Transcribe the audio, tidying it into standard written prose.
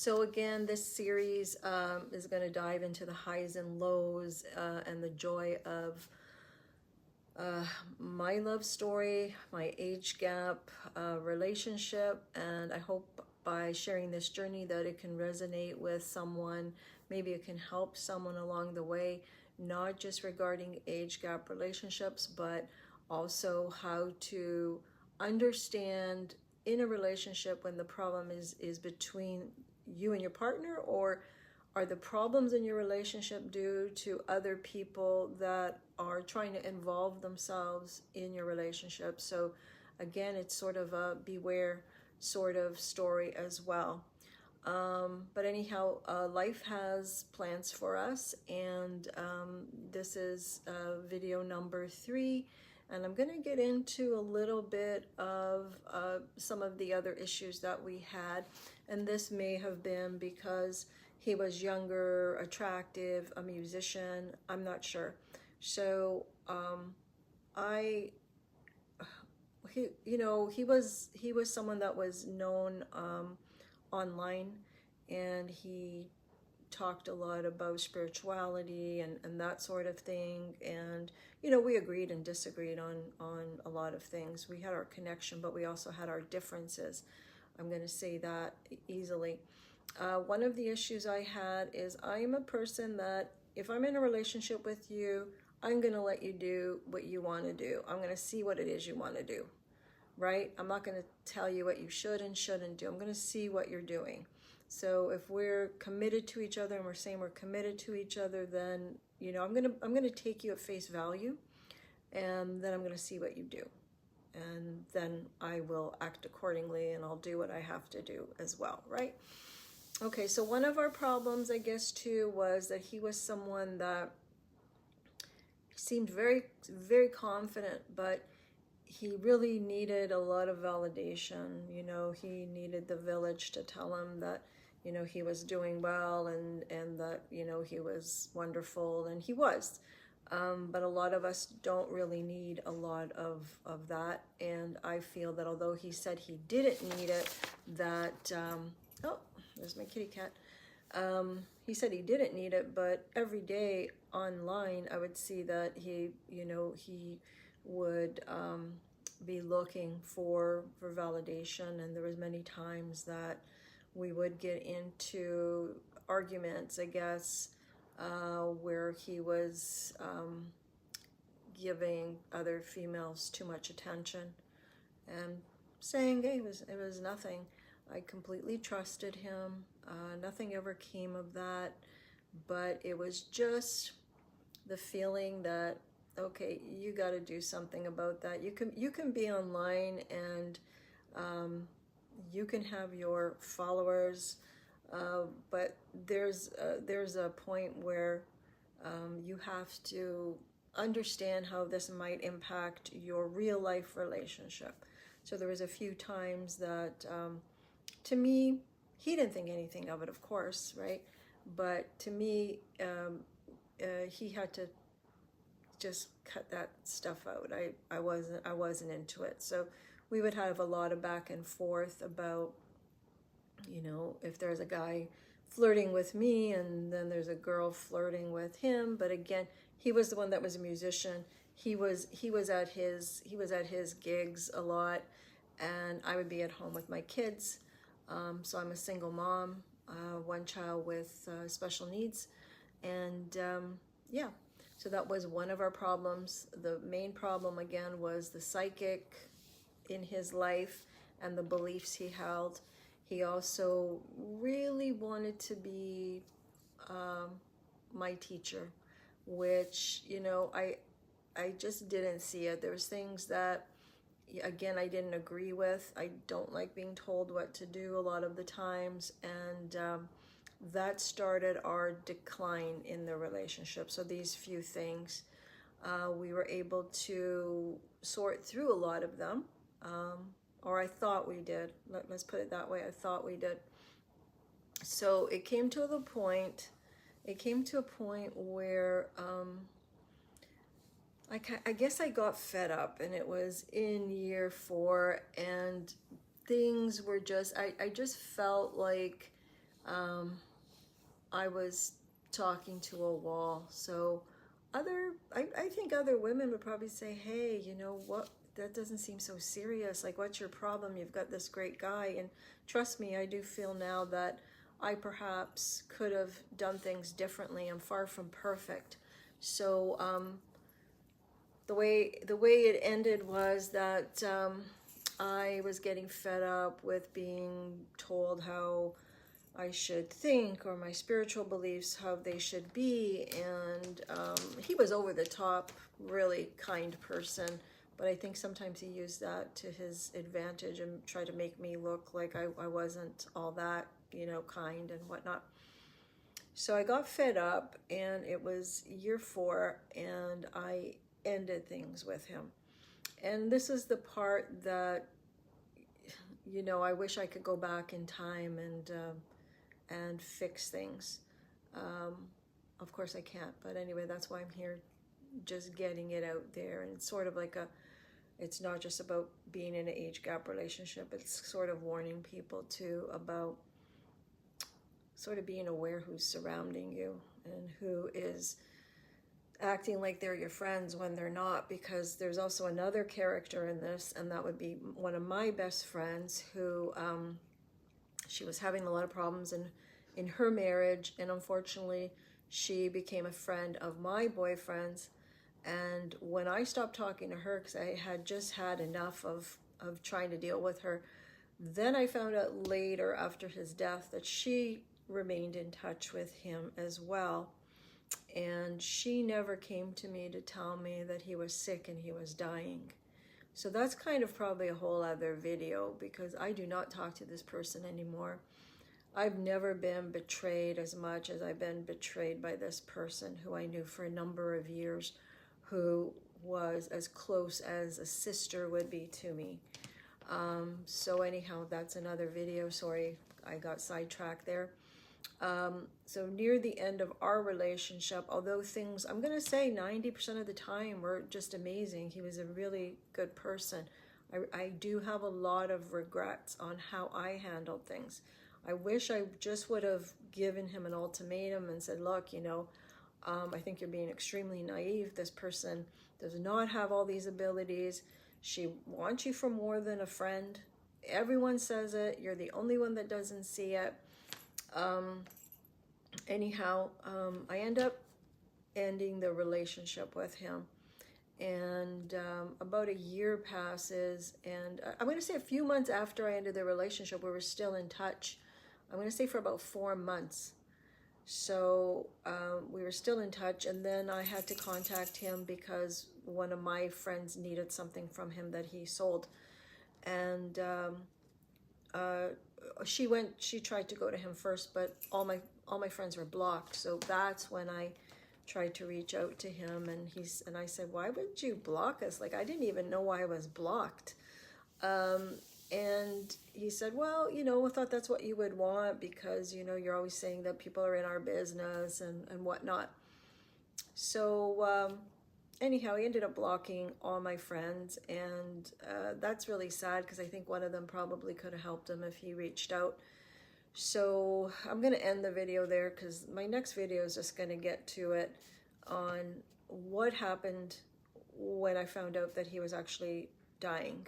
So again, this series is going to dive into the highs and lows and the joy of my love story, my age gap relationship, and I hope by sharing this journey that it can resonate with someone. Maybe it can help someone along the way, not just regarding age gap relationships, but also how to understand in a relationship when the problem is between you and your partner, or are the problems in your relationship due to other people that are trying to involve themselves in your relationship. So again, it's sort of a beware sort of story as well. But anyhow, life has plans for us, and this is video number 3. And I'm going to get into a little bit of some of the other issues that we had. And this may have been because he was younger, attractive, a musician, I'm not sure. So he was someone that was known online, and he talked a lot about spirituality and that sort of thing. And we agreed and disagreed on a lot of things. We had our connection, but we also had our differences. I'm going to say that easily. One of the issues I had is I'm a person that if I'm in a relationship with you, I'm going to let you do what you want to do. I'm going to see what it is you want to do, right? I'm not going to tell you what you should and shouldn't do. I'm going to see what you're doing. So if we're committed to each other and we're saying we're committed to each other, then I'm going to take you at face value, and then I'm going to see what you do. And then I will act accordingly, and I'll do what I have to do as well, right? Okay, so one of our problems, I guess, too, was that he was someone that seemed very, very confident, but he really needed a lot of validation. He needed the village to tell him that, he was doing well and that, he was wonderful, and he was. But a lot of us don't really need a lot of that. And I feel that although he said he didn't need it, that, oh, there's my kitty cat. He said he didn't need it, but every day online, I would see that he would be looking for validation. And there was many times that we would get into arguments, I guess, where he was giving other females too much attention and saying, hey, it was nothing. I completely trusted him. Nothing ever came of that, but it was just the feeling that, okay, you got to do something about that. You can be online and you can have your followers, but there's a point where you have to understand how this might impact your real life relationship. So there was a few times that to me, he didn't think anything of it, of course, right? But to me, he had to just cut that stuff out. I wasn't into it. So we would have a lot of back and forth about, if there's a guy flirting with me and then there's a girl flirting with him. But again, he was the one that was a musician. He was at his gigs a lot, and I would be at home with my kids. So I'm a single mom, one child with special needs, and yeah. So that was one of our problems. The main problem, again, was the psychic in his life and the beliefs he held. He also really wanted to be my teacher, which, I just didn't see it. There was things that, again, I didn't agree with. I don't like being told what to do a lot of the times, and that started our decline in the relationship. So these few things, we were able to sort through a lot of them, or I thought we did. Let's put it that way. I thought we did. So it came to a point where I guess I got fed up, and it was in year 4, and things were just, I just felt like I was talking to a wall. So I think other women would probably say, hey, you know what, that doesn't seem so serious. Like, what's your problem? You've got this great guy. And trust me, I do feel now that I perhaps could have done things differently. I'm far from perfect. So the way it ended was that I was getting fed up with being told how I should think, or my spiritual beliefs, how they should be. And he was over the top, really kind person, but I think sometimes he used that to his advantage and tried to make me look like I wasn't all that, you know, kind and whatnot. So I got fed up, and it was year 4, and I ended things with him. And this is the part that, you know, I wish I could go back in time and fix things. Of course I can't, but anyway, that's why I'm here, just getting it out there. And it's sort of like it's not just about being in an age gap relationship, it's sort of warning people too about sort of being aware who's surrounding you and who is acting like they're your friends when they're not, because there's also another character in this, and that would be one of my best friends who she was having a lot of problems in her marriage, and unfortunately she became a friend of my boyfriend's. And when I stopped talking to her, because I had just had enough of trying to deal with her, then I found out later after his death that she remained in touch with him as well. And she never came to me to tell me that he was sick and he was dying. So that's kind of probably a whole other video, because I do not talk to this person anymore. I've never been betrayed as much as I've been betrayed by this person who I knew for a number of years, who was as close as a sister would be to me. So anyhow, that's another video. Sorry, I got sidetracked there. So near the end of our relationship, although things, I'm going to say 90% of the time were just amazing. He was a really good person. I do have a lot of regrets on how I handled things. I wish I just would have given him an ultimatum and said, look, you know, I think you're being extremely naive. This person does not have all these abilities. She wants you for more than a friend. Everyone says it. You're the only one that doesn't see it. Anyhow, I end up ending the relationship with him. And about a year passes, and I'm going to say a few months after I ended the relationship, we were still in touch. I'm going to say for about 4 months. So we were still in touch, and then I had to contact him because one of my friends needed something from him that he sold. And she tried to go to him first, but all my friends were blocked. So that's when I tried to reach out to him, and I said, why would you block us? Like, I didn't even know why I was blocked. And he said, well, you know, I thought that's what you would want, because, you know, you're always saying that people are in our business and whatnot. So anyhow, he ended up blocking all my friends, and that's really sad, because I think one of them probably could have helped him if he reached out. So I'm going to end the video there, because my next video is just going to get to it on what happened when I found out that he was actually dying.